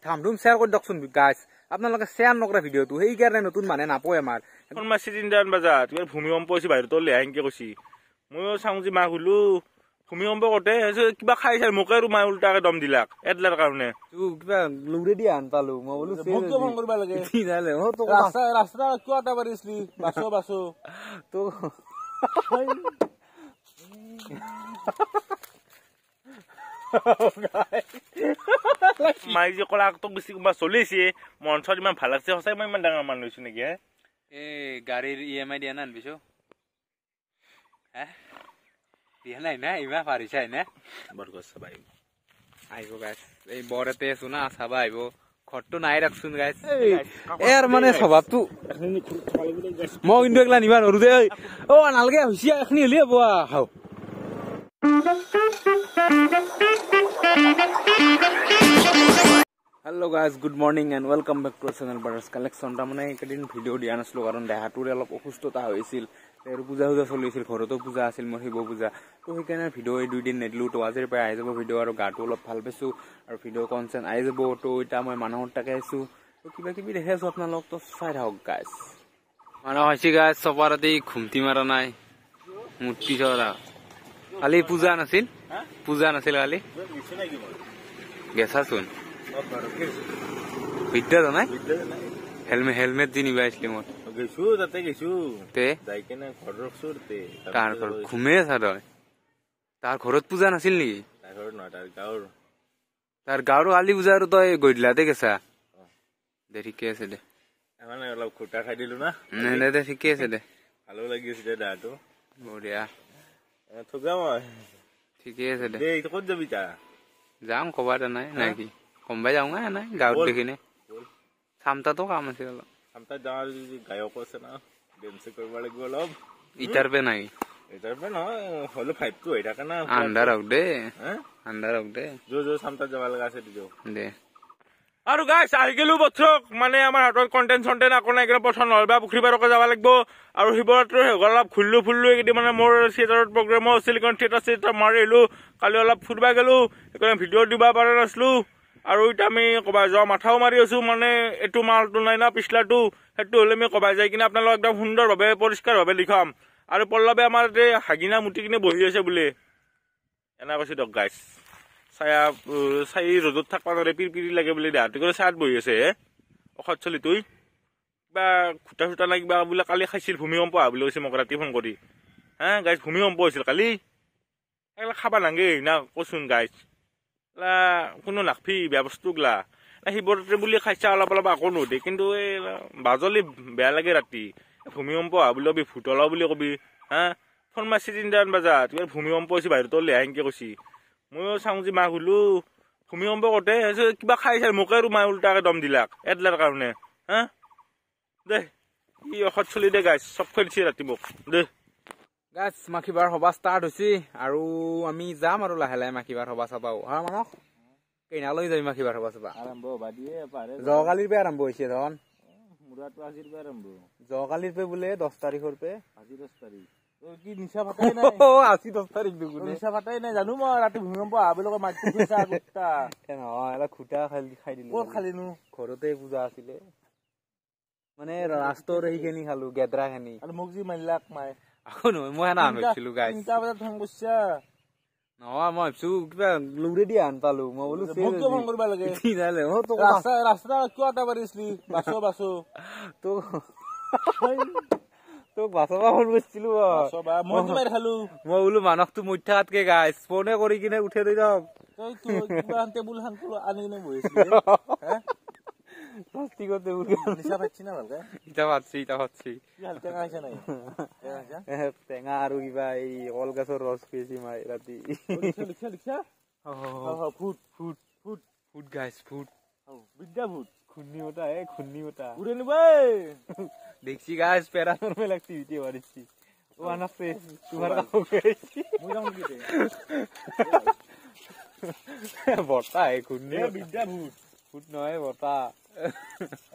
থামডুম share কৰি দিয়কচোন গাইছ আপোনালোকে শেয়াৰ নকৰা ভিডিঅ'টো সেইকাৰণে নতুন মানুহে নাপায় আমাৰ ফৰ্মাচী তিনিটামান বজাত ভূমিকম্প হৈছে বাহিৰত লেহাংকে কৈছি ময়ো চাওঁ যে মাক হুলো ভূমিকম্প কতে কিবা খাই চাই মোকে আৰু মায়ে উল্টাকে দম দিলাক এডলাৰ কাৰণে কিবা লুৰে দি আন পালো মই বোলো মোক কিয় ফোন কৰিব লাগে ৰাস্তা কিয় এটা পাৰিছিলি বাছো বাছো তো মাই যে কলা তোক বেছি কোনোবা চলিছে মঞ্চত ইমান ভাল লাগছে সঁচাই মই ইমান ডাঙৰ মানুহ হৈছো নেকি গাড়ীৰ EMI দিয়া না আনবিছো দিয়া নাই না ইমান পাৰিছাই না বৰগছ চাবাই আহিব গাইছ এই বৰতে আছো না চাবা আহিব ঘৰটো নাই ৰাখছোন গাইছ এৰ মানে স্বভাৱটো মই কিন্তু একলা নিবা নৰো দে অ নালগে হৈছে এখনি হলি হব খাও hello' guys good morning and welcome back to channel বাৰ্ডাৰ্ছ কালেকশ্যন তাৰমানে এইকেইদিন ভিডিঅ' দিয়া নাছিলোঁ কাৰণ দেহাটোৰে অলপ অসুস্থতা হৈছিল আৰু পূজা চলিছিল ঘৰতো পূজা আছিল মোৰ শিৱ পূজা তো সেইকাৰণে ভিডিঅ' এই 2 দিন নেদিলোঁ তো আজিৰ পৰা আহি যাব ভিডিঅ' আৰু গাটো অলপ ভাল পাইছোঁ আৰু ভিডিঅ' কনচেণ্ট আহি যাব তো এতিয়া মই মানুহৰ তাকে আহিছোঁ তো কিবা কিবি দেখি আছোঁ আপোনালোক তো চাই থাকক গাইজ মানুহ হৈছে গাইজ চপা ৰাতি ঘুমটি মাৰা নাই মূৰ্তি চৰা কালি পূজা নাছিল কালি গেছাচোন বিদ্যা জানাই হেলমেট দি নিবা আহিছিলি মই গৈছো তাতে গৈছো তে যাই কেনে ঘৰ ৰখছো তাৰ ঘৰ ঘুমে আছা তই তাৰ ঘৰত পূজা নাছিল নেকি তাৰ ঘৰত নহয় তাৰ গাঁৱৰ কালি পূজা আৰু তই গধূলাতে গেছা দে ঠিকে আছে দে মানে অলপ খুটা খাই দিলো না নাই দে ঠিকে আছে দে ভালো লাগি আছে দে দাঁটো বঢ়িয়া থগা মই ঠিকে আছে দে ক'ত যাবি তা যাম কবা নাই নাকি কমবাই যাওঁ নাই গাঁৱত দেখিনে চামতাতো কাম আছে অলপ চামতা যাওঁ গায়ক আছে না ডেন্স কৰিব লাগিব অলপ ইটাৰ পে নাই ইটাৰ পে নহয় হলো 5 হৈ থাকে না আন্ধাৰ হওক দে যো চামতা যাব লগা আছে দে আৰু গাইছ আহি গেলো বছৰক মানে আমাৰ হাতত কণ্টেণ্ট আকৌ নাই পচন্দ নহ'ল বা পুখুৰী পাৰকে যাব লাগিব আৰু শিৱৰাত্ৰি অলপ ঘূৰিলো এইকেইদিন মানে মোৰ থিয়েটাৰত প্ৰগ্ৰেমো আছিল কাৰণ থিয়েটাৰ মাৰি আহিলোঁ কালি অলপ ফুৰিব গেলো সেইকাৰণে ভিডিঅ' দিব পৰা নাছিলোঁ আৰু এতিয়া আমি ক'বাই যোৱা মাথাও মাৰি আছো মানে এইটো মালটো নাই না পিছলাটো সেইটো হ'লে আমি ক'বাই যাই কিনে আপোনালোক একদম সুন্দৰভাৱে পৰিষ্কাৰভাৱে লিখাম আৰু পল্লৱে আমাৰ ইয়াতে হাগিনা মুটি কিনে বহি আছে বোলে এনে কৈছে দিয়ক গাইছ চাই ৰ'দত থাকবা নোৱাৰে পিৰি লাগে বোলে দেহাটো কৰি চাত বহি আছে ঔষধ চলি তুই কিবা খুটা নাই কিবা বোলে কালি খাইছিল ভূমিকম্প অহা বুলি কৈছে মোক ৰাতি ফোন কৰি গাইছ ভূমিকম্প হৈছিল কালি এইগিলা খাবা নাগে না কচোন গাইছ কোনো নাখবি বেয়া বস্তুগলা শিৱৰাত্ৰি বুলি খাইছা অলপ আকৌ নোদে কিন্তু এই বাজলি বেয়া লাগে ৰাতি ভূমিকম্প অহা বুলি কবি ভূত ওলাও বুলি কবি ফৰ্মাচী 3টামান বজাত ভূমিকম্প হৈছে বাহিৰত লেহাংকে কৈছি ময়ো চাওঁ যে মাক হুলো ভূমিকম্প কতে কিবা খাই চাই মোকে আৰু মায়ে উল্টাকে দম দিলাক এডলাৰ কাৰণে দে ই ঔষধ চলি দে গাইছ চব খুৱাই দিছে ৰাতি মোক দে গাইছ মাখিবাৰ সভা ষ্টাৰ্ট হৈছে আৰু আমি যাম আৰু লাহে লাহে মাখিবাৰ সভা চাবাও মানস কেইনালৈ যাবি মাখিবাৰ সভা চাবা আৰম্ভ হবা দিয়ে পাৰে যোৱাকালিৰ পৰা আৰম্ভ হৈছে ধন মুৰাটো আজিৰ পৰা আৰম্ভ যোৱাকালিৰ পৰা বোলে 10 তাৰিখৰ পৰা আজি 10 তাৰিখ কি নিশা ফাটাই নাই আজি 10 তাৰিখ নিশা ফাটাই নাই জানো মই ৰাতি ভূমিকম্প অহা বুলি মাটি খুচা গুটা নহয় এটা খুটা খাই দিলো ক'ত খালিনো ঘৰতে পূজা আছিলে মানে ৰাস্তাৰ সেইখিনি খালো গেদৰা খিনি আৰু মোক যি মাৰিলাক মাই আকৌ নহয় মই না ভাবিছিলো গাইছ 3টা বজাত ফোন কৰিছা নহয় মই ভাবিছো কিবা লুৰে দি আন পালো মই বোলো মোক কিয় ফোন কৰিব লাগে ৰাস্তা কিয় এটা পাৰিছিলি বাছো তোক বাছবা ফোন কৰিছিলো মই মাৰি খালো মই বোলো মানসটো মধ্যাতকে গাইছ ফোনে কৰি কিনে উঠে দি যাওক টেবুল খান আনি কিনে বহিছিলি প্লাষ্টিকৰ টেবুল নিশা পাচ্ছি না ভালকে ইটা পাচ্ছি টেঙা খাইছা নাই টেঙা আৰু কিবা এই কলগছৰ ৰস পেছি মাই ৰাতি লিখা ফুট গাইছ ফুট বিদ্যা ভূত খুন্নি ওটা উড়ে নিবাই দেখছি গাইছ প্যারানর্মাল অ্যাক্টিভিটি হচ্ছে ওয়ান অফ তোমার কাছে গেছি মুই যাম কি বটা খুন্নি বিদ্যা ভূত ফুট নয় বটা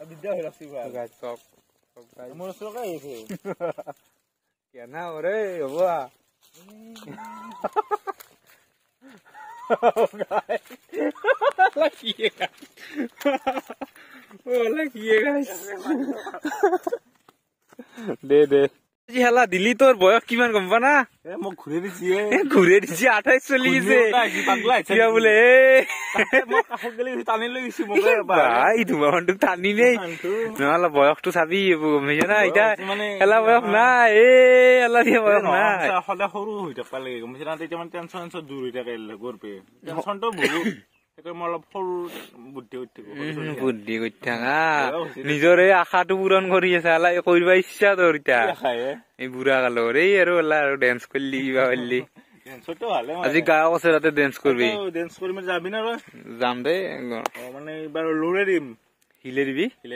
বিদ্যা হই রাখছি ভাই গাইছ সব গাইছ মোর সরকা এসে কেনা ওরে বাবা দে হেলা দিলি তোৰ বয়স কিমান গম পা না মোক ঘূৰাই দিছি ঘূৰে দিছি 28 চলি গেছে কিবা বোলে টানি লৈ গৈছি ভাই তোমাৰটো টানি নেই নহ'লে বয়সটো চাবি গমিছে না এতিয়া হেলা বয়স নাই হেলা দিয়া বয়স নাই সদায় সৰু হৈ থাকবা লাগে গমিছে না তেতিয়া মানে টেনচন দূৰ হৈ থাকে গৰপে টেনচনটো বহুত মই অলপ সৰু বুদ্ধি কৰি থাকা নিজৰে আশাটো পূৰণ কৰি আছে হেলা কৰিব ইচ্ছা তোৰ এতিয়া এই বুঢ়া কালৰ এই আৰু হেলা আৰু ডেন্স কৰিলি কিবা কৰিলি আজি গাঁও আছে তাতে ডেন্স কৰিবি যাবি না যাম দে মানে এইবাৰ লৰে দিম হিলে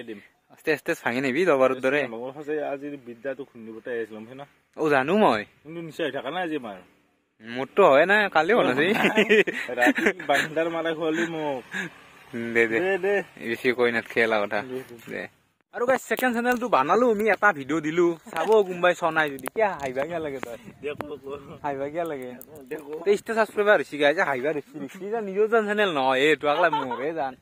দিম আস্তে আস্তে ভাঙি নিবি দবাৰৰ দৰে আজি বিদ্যাটো খুন্দিবতে আহিছিলাম না জানো মই কিন্তু নিশ্চয় থকা নাই আজি মাৰ মোৰতো হয় নাই কালিও হোৱা নাছিল বান্দাৰ মাৰা খোৱালি মোক দে বেছি কৈ নাথ খেলা কথা দে আৰু গাইছ সেকেন্ড চেনেলটো বানালো আমি এটা ভিডিঅ' দিলো চাব কোনবাই চনাই যদি কিয় হাইবা কিয় লাগে তই হাইবা কিয় লাগে 23টা ছাবস্ক্ৰাইবাৰ হৈছে গাইছ হাইবা দেখছি নিজৰ চেনেল নহয় এইটো আগলা মোৰে জান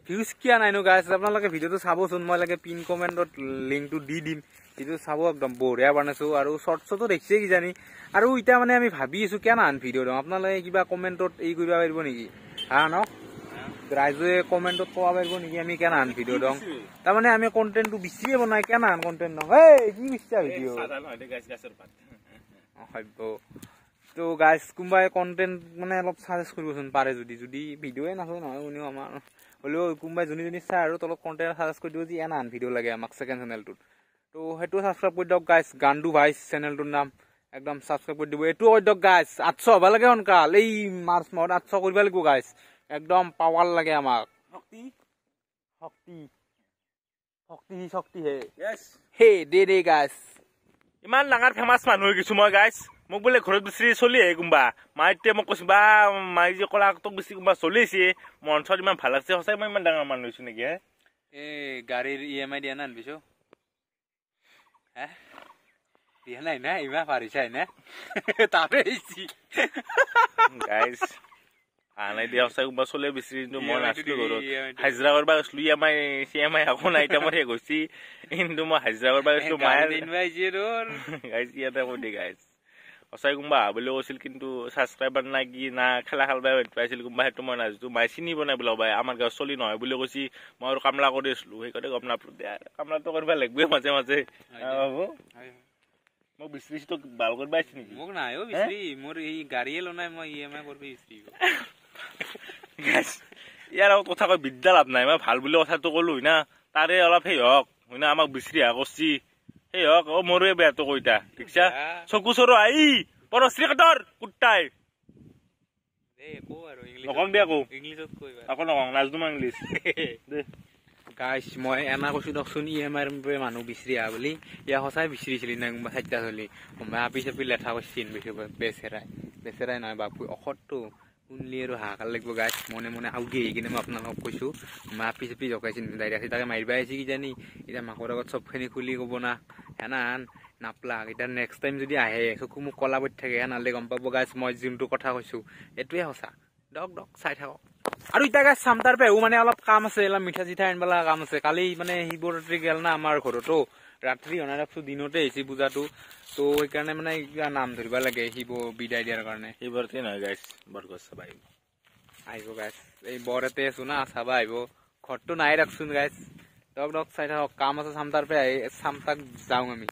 ভিউজ কিয় নাই নো গাইছ আপোনালোকে ভিডিঅ'টো চাবচোন মই লাগে পিন কমেণ্টত লিংকটো দি দিম এইটো চাব একদম বঢ়িয়া বনাইছো আৰু শৰ্টছতো দেখিছে কিজানি আৰু এতিয়া মানে আমি ভাবি আছো কিয় নান ভিডিঅ' দিওঁ আপোনালোকে কিবা কমেণ্টত এই কৰিব পাৰিব নেকি হা ন ৰাইজে কমেণ্টত ক'ব পাৰিব নেকি আমি কেনে আন ভিডিঅ' দিওঁ তাৰমানে আমি কণ্টেণ্টটো বেছিয়ে বনাই কেনে আন কণ্টেণ্ট দিওঁ কি বিচৰা ভিডিঅ' তো গাইজ কোনোবাই কণ্টেণ্ট মানে অলপ ছাজেষ্ট কৰিবচোন পাৰে যদি ভিডিঅ'য়ে নাচায় নহয় শুনিও আমাৰ হ'লেও কোনোবাই যোনে চাই আৰু তলত কণ্টেণ্ট ছাজেষ্ট কৰি দিব যে এনে আন ভিডিঅ' লাগে আমাক ছেকেণ্ড চেনেলটোত তো সেইটো ছাবস্ক্ৰাইব কৰি দিয়ক গাইজ গাণ্ডু ভাইচ চেনেলটোৰ নাম একদম ছাবস্ক্ৰাইব কৰি দিব এইটো কৰি দিয়ক গাইজ 800 হ'ব লাগে সোনকাল এই মাৰ্চ মাহত 800 কৰিব লাগিব গাইজ একদম পাৱাৰ লাগে আমাক শক্তি হে দে গাইজ ইমান ডাঙৰ ফেমাছ মানুহ হৈ গৈছো মই গাইজ মোক বোলে ঘৰত বিচাৰি চলি আহে কোনোবা মাইতে মোক কৈছো বা মাই যে কলা তোক বেছি কোনোবা চলিছে মঞ্চত ইমান ভাল লাগছে সঁচাই মই ইমান ডাঙৰ মানুহ হৈছো নেকি গাড়ীৰ EMI দিয়া না আনবিছো দিয়া নাই না ইমান পাৰিছাই না তাতে গাইজ আনাই দিয়া সঁচাই কোনোবা চলে বিচাৰি মই নাছিলো ঘৰত হাজিৰা কৰবা গৈছিলো EMI আকৌ নাই এতিয়া মই গৈছি কিন্তু মই হাজিৰা কৰবা গৈছিলো মায়ে গাইজ ইয়াতে কৈ দে গাইজ সঁচাই কোনোবা বুলি কৈছিল কিন্তু ছাবস্ক্ৰাইবাৰ নাই কি না খেলা খেলবাই পাইছিল কোনোবা সেইটো মই নাজানো মায়ে চিনি বনাই বোলে বাই আমাৰ গাঁৱত চলি নহয় বুলি কৈছি মই আৰু কামলা কৰি আছিলো সেইকাৰণে গম নাপালো দিয়া কামলাটো কৰিব লাগবে মাজে মোক বিচাৰিছি তোক ভাল কৰিব আহিছে নেকি মোক নাই অ বিচাৰি মোৰ এই গাড়ীয়ে লনাই মই EMI কৰিব বিচাৰি ইয়াৰ আৰু কথা কৈ বিদ্যা লাভ নাই মই ভাল বুলি কথাটো ক'লো না তাৰে অলপ সেই হওক হয় না আমাক বিচাৰি হা কৰছি সেই হওক মোৰে বেয়াটো কৈতা ঠিকছা চকু চৰু আহি বৰ শ্ৰীকাতৰ কুত্তাই নকং দে আকৌ ইংলিছত কৈবা আকৌ নকং নাজনো মই ইংলিছ দে গাইছ মই এনা কৈছো দকচোন EMI ৰ মানুহ বিচাৰি আহা বুলি ইয়া সঁচাই বিচাৰিছিলি না কোনোবা চাইটা চলি মই আপি চাপি লেঠা কৈছিল বেচেৰাই নহয় বাপু অসতটো শুনলি আৰু হাহাকাৰ লাগিব গাইছ মনে আউগি আহি কিনে মই আপোনালোকক কৈছো মই আপি চাপি জকাইছিল ডাইৰেক্ট তাকে মাৰিবা আহিছে কিজানি এতিয়া মাকৰ আগত চবখিনি খুলি ক'ব না হেনান নাপলাক এতিয়া নেক্সট টাইম যদি আহে চকু মোক কলা পৰি থাকে হেনালে গম পাব গাইছ মই যোনটো কথা কৈছো এইটোৱে সঁচা দক চাই থাকক আৰু এতিয়া গাইছ চামতাৰ পেহু মানে অলপ কাম আছে অলপ মিঠা চিঠা আনিবলা কাম আছে কালি মানে শিৱৰাত্ৰি গেল না আমাৰ ঘৰতো ৰাত্ৰি অনা ৰাখছো দিনতে আহিছে পূজাটো তো সেইকাৰণে মানে নাম ধৰিব লাগে শিৱ বিদায় দিয়াৰ কাৰণে শিৱৰাত্ৰি নহয় গাইছ বৰগছ চাব আহিব গাইছ এই বৰ এতে আছো না চাব আহিব ঘৰটো নাই ৰাখছোন গাইছ দক চাই থাকক কাম আছে চামতাৰ পে আহি চামতাক যাওঁ আমি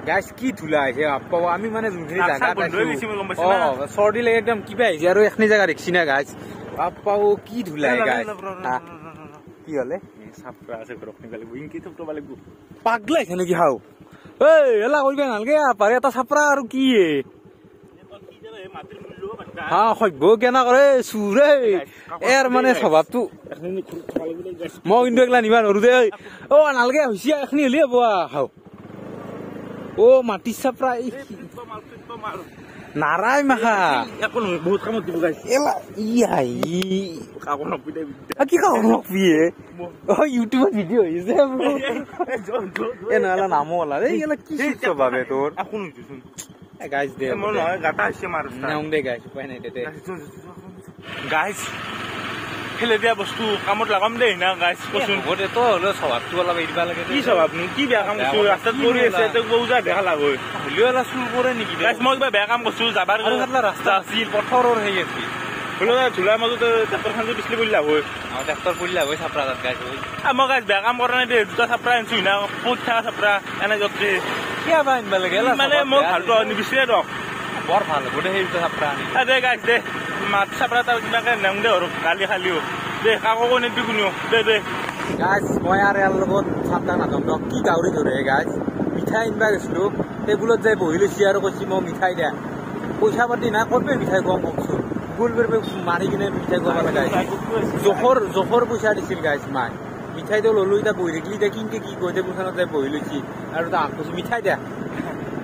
গাইছ কি ধুলা আহিছে বাপ্পা আমি মানে যোনখিনি জাগা চৰ্দি লাগে একদম কিবা আহিছে আৰু এখিনি জাগা দেখছি না গাইছ বাপ্পা কি ধুলা গাইছ কি হলে পাগলা আহিছে নেকি হাও এলা কৰিব নালাগে পাৰে এটা চাপৰা আৰু কি হা সভ্য কেনা কৰে চুৰে এৰ মানে স্বভাৱটো মই কিন্তু এইগিলা নিবা নোৱাৰো দে নালাগে হৈছে এখিনি হলি হব হাও মাটি চাপৰা নাৰাই মাখা বহুত কামত দিব গাইছ কি কামপিয়ে ইউটিউবত ভিডিঅ' আহিছে নহলে নামো ওলা এইগিলা কি স্বভাৱে তোৰ গাইছ দে গাটা হৈছে মাৰ দে গাইছ উপায় নাই দে গাইছ ফেলে দিয়া বস্তু কামত লাগাম দেই না গাইছ কচোন তো হলেও স্বভাৱটো অলপ এৰিব লাগে কি স্বভাৱনো কি বেয়া কাম কৰিছো ৰাস্তাত পৰি আছে তোক বৌজা দেখা লাগ হৈ হলেও এটা চুৰ কৰে নেকি গাইছ মই কিবা বেয়া কাম কৰিছো যাবাৰ ৰাস্তা আছিল পথৰৰ সেই আছিল হলেও ঝোলাৰ মাজত ট্ৰেক্টৰ খান পিছলি পৰি লাভ হৈ ট্ৰেক্টৰ পৰিলে হয় চাপৰা তাত গাইছ মই গাইছ বেয়া কাম কৰা নাই দেই দুটা চাপৰা আনিছো না ক'ত থকা চাপৰা এনে যতে কিয় বা আনিব লাগে মানে মই ভালটো নিবিচাৰে দক বৰ ভাল হ'ব দে সেই দুটা চাপৰা আনি দে গাইছ দে মাত চাপৰা তাৰ কিবাকে নেং দে আৰু গালি খালিও দে কাকো নিবি কোনেও দে দে গাইছ মই আৰু ইয়াৰ লগত চাপৰা নাযাম দক কি গাউৰি ধৰে গাইছ মিঠাই আনিবা গৈছিলো টেবুলত যাই বহি লৈছি আৰু কৈছি মই মিঠাই দিয়া পইচা পাতি নাই ক'ত মিঠাই খুৱাম কওকচোন গুল পেৰে মাৰি কিনে মিঠাই খুৱাব লাগে জোখৰ পইচা দিছিল গাইছ মাই মিঠাইটো ললো এতিয়া বহি থাকিলি এতিয়া কিনকে কি কয় টেবুলখনত যাই বহি লৈছি আৰু তাক কৈছি মিঠাই দিয়া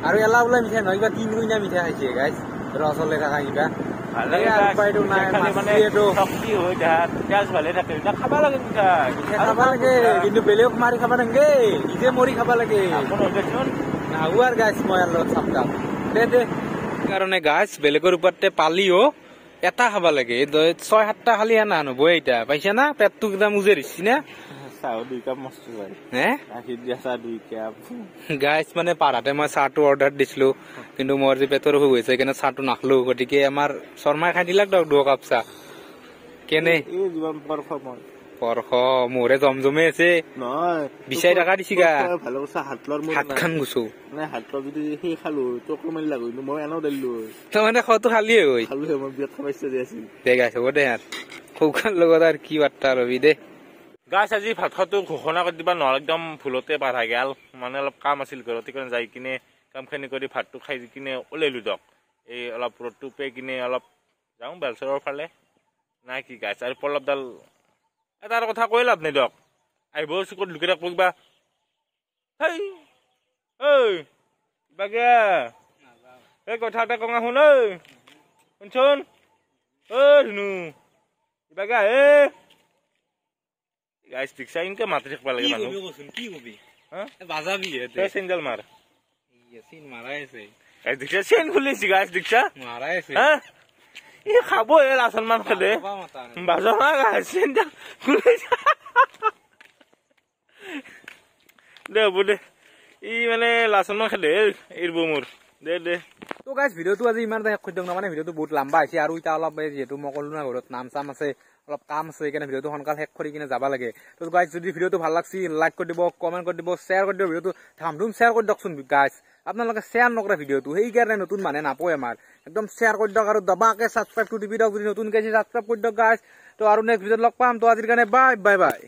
আৰু এলা ওলাই মিঠাই নহয় কিবা 3 কুইনা মিঠাই খাইছে গাইছ ৰসলে থকা কিবা কিন্তু বেলেগ মাৰি খাব নাগে নিজে মৰি খাব লাগে নাহো আৰু গাইছ মই আৰু লগত চাপটা দে দে কাৰণে গাছ বেলেগৰ ওপৰতে পালিও এটা খাব লাগে 6-7টা খালি না নহব এতিয়া পাইছা না পেটটো একদম উজে দিছি না গাইছ মানে পাৰাতে মই চাহটো অৰ্ডাৰ দিছিলো কিন্তু মোৰ যে পেটৰ অসুখ হৈছে সেইকাৰণে চাহটো নাখলো গতিকে আমাৰ শৰ্মাই খাই দিলাক দক 2 কাপ চাহ কেনে পৰশ মোৰে জমজমে আছে বিচাৰি টকা দিছি গা হাত খান গুছো তাৰমানে খোৱাটো খালিয়ে হৈ দে গাইছ হ'ব দে আৰু সৌখাৰ লগত আৰু কি বাৰ্তা ৰবি দে গাছ আজি ভাত খোৱাটো ঘোষণা কৰি দিবা নহ'লে একদম ভুলতে পাৰা গেল মানে অলপ কাম আছিল ঘৰত সেইকাৰণে যাই কিনে কামখিনি কৰি ভাতটো খাই কিনে ওলাইলো দক এই অলপ ৰ'দটো পে কিনে অলপ যাওঁ বেলচৰৰ ফালে নাই কি গাছ আৰু পল্লৱডাল এটা কথা কৈ লাভ নাই দক আহিব ক'ত লুকি থাকব কিবা হেই ঐ কিবাকে এই কথা এটা কঙা শুন ঐ শুনচোন ঐ ধুনু কিবাকে আহে গাইছ দিকছা ইনকে মাতি থাকিব লাগে মানুহ কি কবি বাজাবি চেঞ্জেল মাৰ মাৰাই আছে গাইছ দিকছা চেন খুলিছি গাইছ দিকছা মাৰাই আছে ই খাব এই লাচন মান খেদে বাজা না গাইছ চেঞ্জেল খুলিছি দে হ'ব দে ই মানে লাচন মান খেদে এৰিব মোৰ দে দে তো গাইছ ভিডিঅ'টো আজি ইমান শেষ কৰি দিওঁ না মানে ভিডিঅ'টো বহুত লম্বা হৈছে আৰু এতিয়া অলপ যিহেতু মই ক'লো না ঘৰত নাম চাম আছে অলপ কাম আছে সেইকাৰণে ভিডিঅ'টো সোনকালে শেষ কৰি কিনে যাব লাগে তো গাইছ যদি ভিডিঅ'টো ভাল লাগছি লাইক কৰি দিব কমেণ্ট কৰি দিব শ্বেয়াৰ কৰি দিব ভিডিঅ'টো ধামধুম শ্বেয়াৰ কৰি দিয়কচোন গাইছ আপোনালোকে শ্বেয়াৰ নকৰে ভিডিঅ'টো সেইকাৰণে নতুন মানুহে নাপায় আমাৰ একদম শ্বেয়াৰ কৰি দিয়ক আৰু দবাকে ছাবস্ক্ৰাইবটো টিপি দিয়ক যদি নতুনকৈ ছাবস্ক্ৰাইব কৰি দিয়ক গাইছ তো আৰু নেক্সট ভিডিঅ'ত লগ পাম তো আজিৰ কাৰণে বাই বাই বাই